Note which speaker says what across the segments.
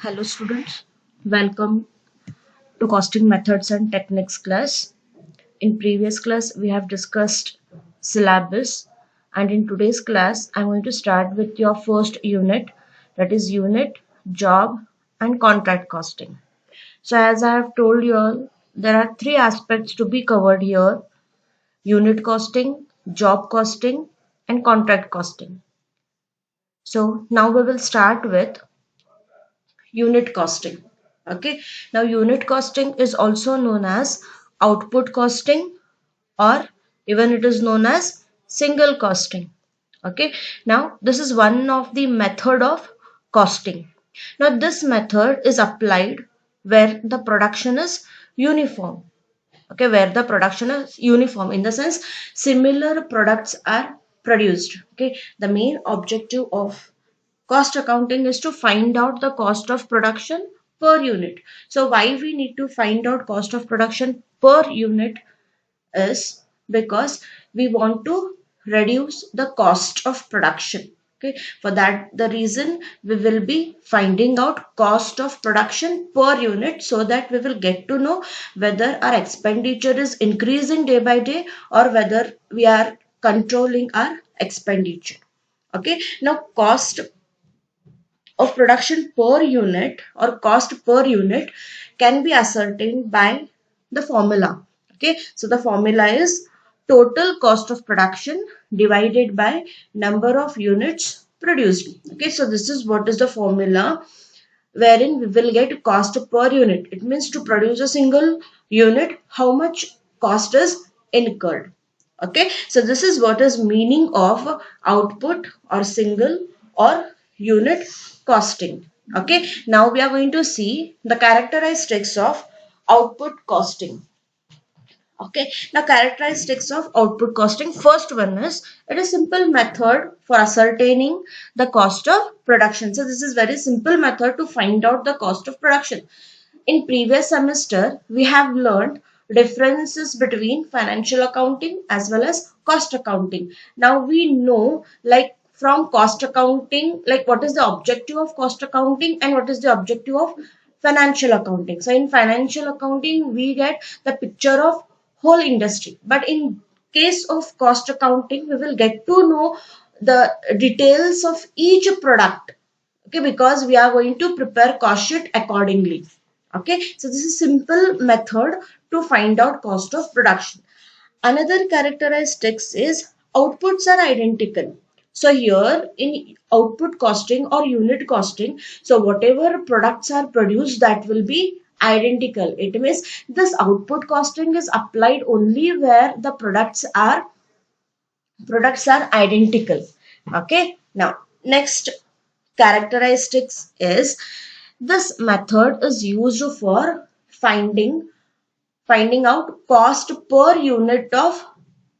Speaker 1: Hello students, welcome to costing methods and techniques class. In previous class we have discussed syllabus, and in today's class I'm going to start with your first unit, that is unit, job and contract costing. So as I have told you all, there are three aspects to be covered here: unit costing, job costing and contract costing. So now we will start with unit costing. Okay, now unit costing is also known as output costing, or even it is known as single costing. Okay, now this is one of the method of costing. Now this method is applied where the production is uniform. Okay, where the production is uniform in the sense similar products are produced. Okay, the main objective of cost accounting is to find out the cost of production per unit. So why we need to find out cost of production per unit is because we want to reduce the cost of production. Okay, for that the reason we will be finding out cost of production per unit, so that we will get to know whether our expenditure is increasing day by day or whether we are controlling our expenditure. Okay, now cost of production per unit or cost per unit can be ascertained by the formula. Okay, so the formula is total cost of production divided by number of units produced. Okay, so this is what is the formula wherein we will get cost per unit. It means to produce a single unit, how much cost is incurred. Okay, so this is what is meaning of output or single or unit costing. Okay, now we are going to see the characteristics of output costing. Okay, now characteristics of output costing. First one is it is simple method for ascertaining the cost of production. So this is very simple method to find out the cost of production. In previous semester, we have learned differences between financial accounting as well as cost accounting. Now we know, like, from cost accounting, like what is the objective of cost accounting and what is the objective of financial accounting. So in financial accounting, we get the picture of whole industry. But in case of cost accounting, we will get to know the details of each product. Okay, because we are going to prepare cost sheet accordingly. Okay, so this is simple method to find out cost of production. Another characteristics is outputs are identical. So here in output costing or unit costing, so whatever products are produced, that will be identical. It means this output costing is applied only where the products are identical. Okay, now next characteristics is this method is used for finding out cost per unit of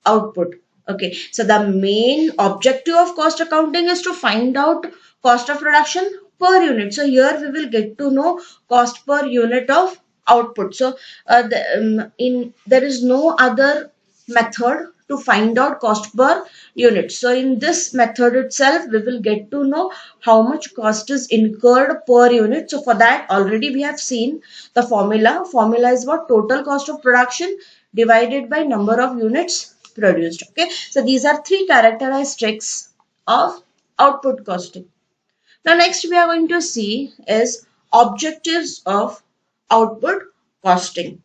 Speaker 1: output. Okay, so the main objective of cost accounting is to find out cost of production per unit. So here we will get to know cost per unit of output. So there is no other method to find out cost per unit. So in this method itself, we will get to know how much cost is incurred per unit. So for that, already we have seen the formula. Formula is what? Total cost of production divided by number of units produced. Okay, so these are three characteristics of output costing. Now next we are going to see is objectives of output costing.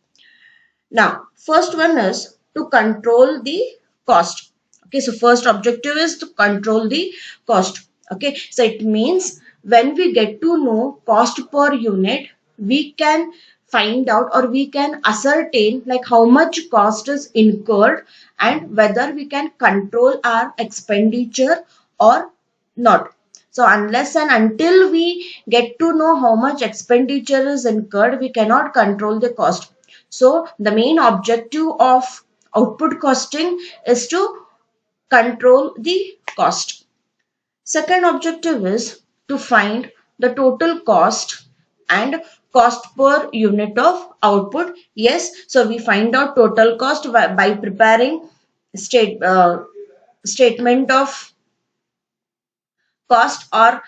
Speaker 1: Now, first one is to control the cost. Okay, so first objective is to control the cost. Okay, so it means when we get to know cost per unit, we can find out or we can ascertain like how much cost is incurred and whether we can control our expenditure or not. So unless and until we get to know how much expenditure is incurred, we cannot control the cost. So the main objective of output costing is to control the cost. Second objective is to find the total cost and cost per unit of output. Yes, so we find out total cost by preparing statement of cost, or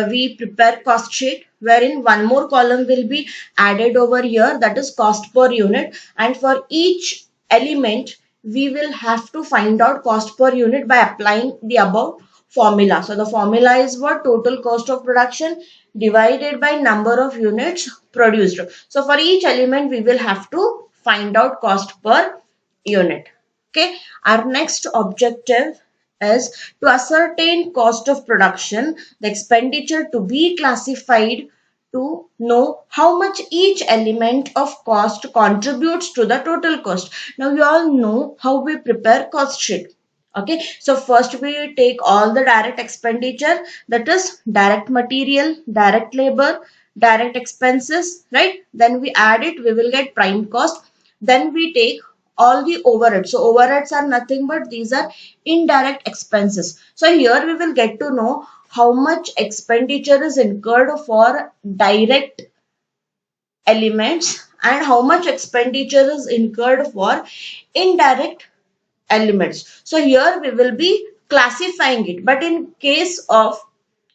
Speaker 1: we prepare cost sheet wherein one more column will be added over here, that is cost per unit, and for each element we will have to find out cost per unit by applying the above formula. So the formula is what? Total cost of production divided by number of units produced. So for each element we will have to find out cost per unit. Okay, our next objective is to ascertain cost of production, the expenditure to be classified to know how much each element of cost contributes to the total cost. Now you all know how we prepare cost sheet. Okay, so first we take all the direct expenditure, that is direct material, direct labor, direct expenses, right? Then we add it, we will get prime cost. Then we take all the overheads. So overheads are nothing but these are indirect expenses. So here we will get to know how much expenditure is incurred for direct elements and how much expenditure is incurred for indirect elements. So here we will be classifying it. But in case of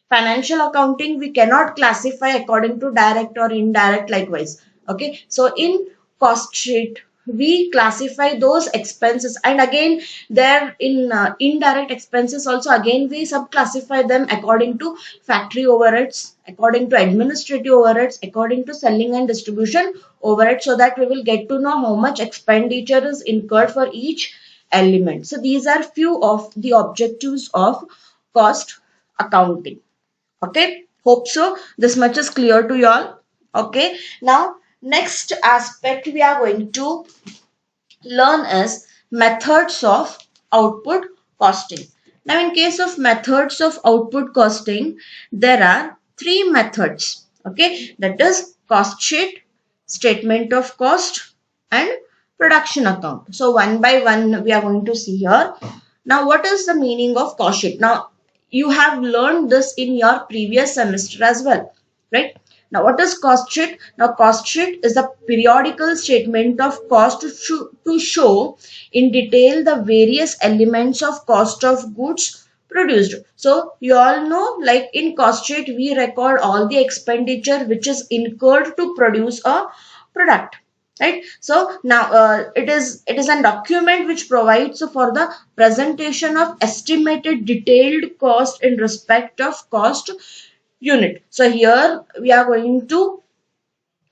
Speaker 1: financial accounting, we cannot classify according to direct or indirect likewise. Okay. So in cost sheet, we classify those expenses, and again there in indirect expenses also, again we subclassify them according to factory overheads, according to administrative overheads, according to selling and distribution overheads, so that we will get to know how much expenditure is incurred for each element. So these are few of the objectives of cost accounting. Okay, hope so this much is clear to you all. Okay, now next aspect we are going to learn is methods of output costing. Now in case of methods of output costing, there are three methods. Okay, that is cost sheet, statement of cost, and production account. So one by one we are going to see here. Now what is the meaning of cost sheet? Now you have learned this in your previous semester as well, right? Now what is cost sheet? Now cost sheet is a periodical statement of cost to show in detail the various elements of cost of goods produced. So you all know, like in cost sheet we record all the expenditure which is incurred to produce a product, right? So now it is a document which provides for the presentation of estimated detailed cost in respect of cost unit. So here we are going to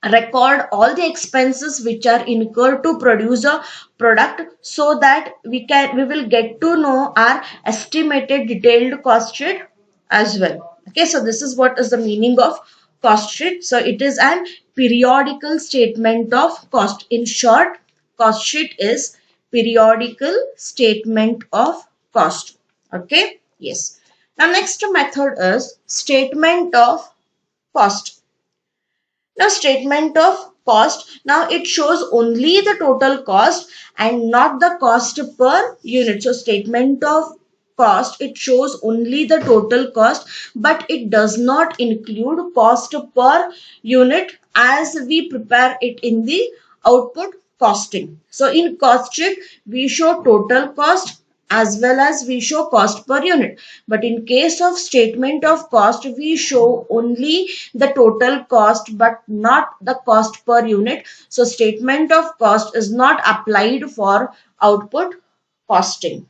Speaker 1: record all the expenses which are incurred to produce a product, so that we will get to know our estimated detailed cost sheet as well. Okay, so this is what is the meaning of cost sheet. So it is an periodical statement of cost. In short, cost sheet is periodical statement of cost. Okay, yes. Now next method is statement of cost. Now statement of cost, now it shows only the total cost and not the cost per unit. So statement of cost, it shows only the total cost, but it does not include cost per unit as we prepare it in the output costing. So in cost sheet we show total cost as well as we show cost per unit. But in case of statement of cost, we show only the total cost but not the cost per unit. So statement of cost is not applied for output costing.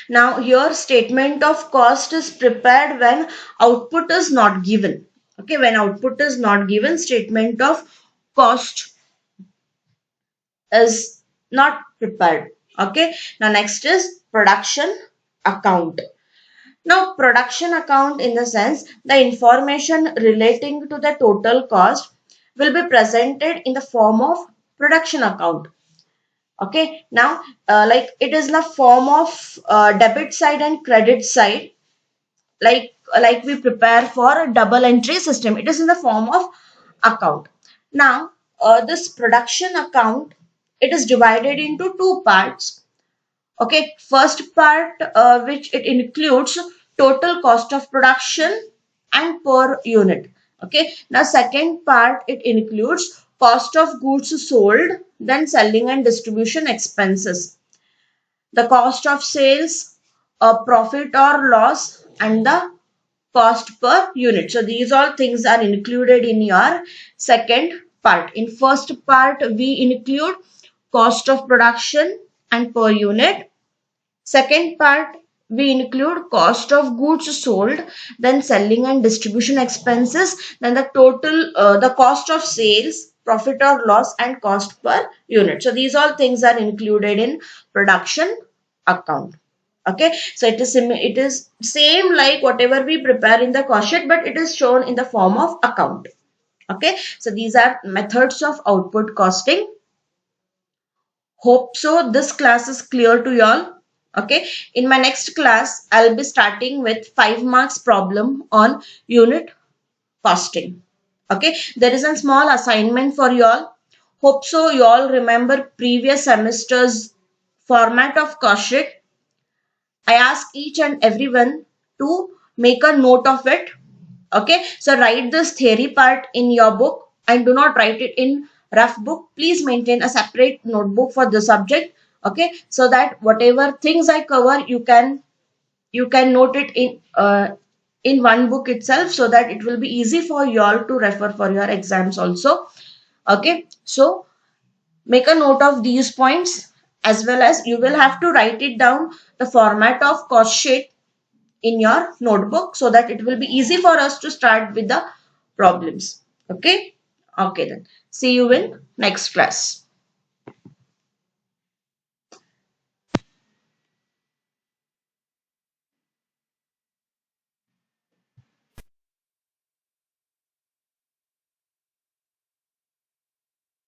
Speaker 1: Now here statement of cost is prepared when output is not given. Okay, when output is not given, statement of cost is not prepared. Okay, now next is production account. Now production account, in the sense the information relating to the total cost will be presented in the form of production account. Okay, now like it is the form of debit side and credit side, like we prepare for a double entry system. It is in the form of account. Now this production account, it is divided into two parts. Okay, first part which it includes total cost of production and per unit. Okay, now second part it includes cost of goods sold, then selling and distribution expenses. the cost of sales, a profit or loss, and the cost per unit. So these all things are included in your second part. In first part, we include cost of production and per unit. Second part, we include cost of goods sold, then selling and distribution expenses, then the total, the cost of sales, profit or loss, and cost per unit. So these all things are included in production account. Okay, so it is same like whatever we prepare in the cost sheet, but it is shown in the form of account. Okay, so these are methods of output costing. Hope so this class is clear to y'all. Okay, in my next class, I'll be starting with 5 marks problem on unit costing. Okay, there is a small assignment for y'all. Hope so y'all remember previous semester's format of cost sheet. I ask each and everyone to make a note of it. Okay, so write this theory part in your book and do not write it in rough book. Please maintain a separate notebook for the subject. Okay, so that whatever things I cover, you can note it in one book itself, so that it will be easy for you all to refer for your exams also. Okay, so make a note of these points, as well as you will have to write it down the format of cost sheet in your notebook, so that it will be easy for us to start with the problems. Okay, okay, then see you in next class.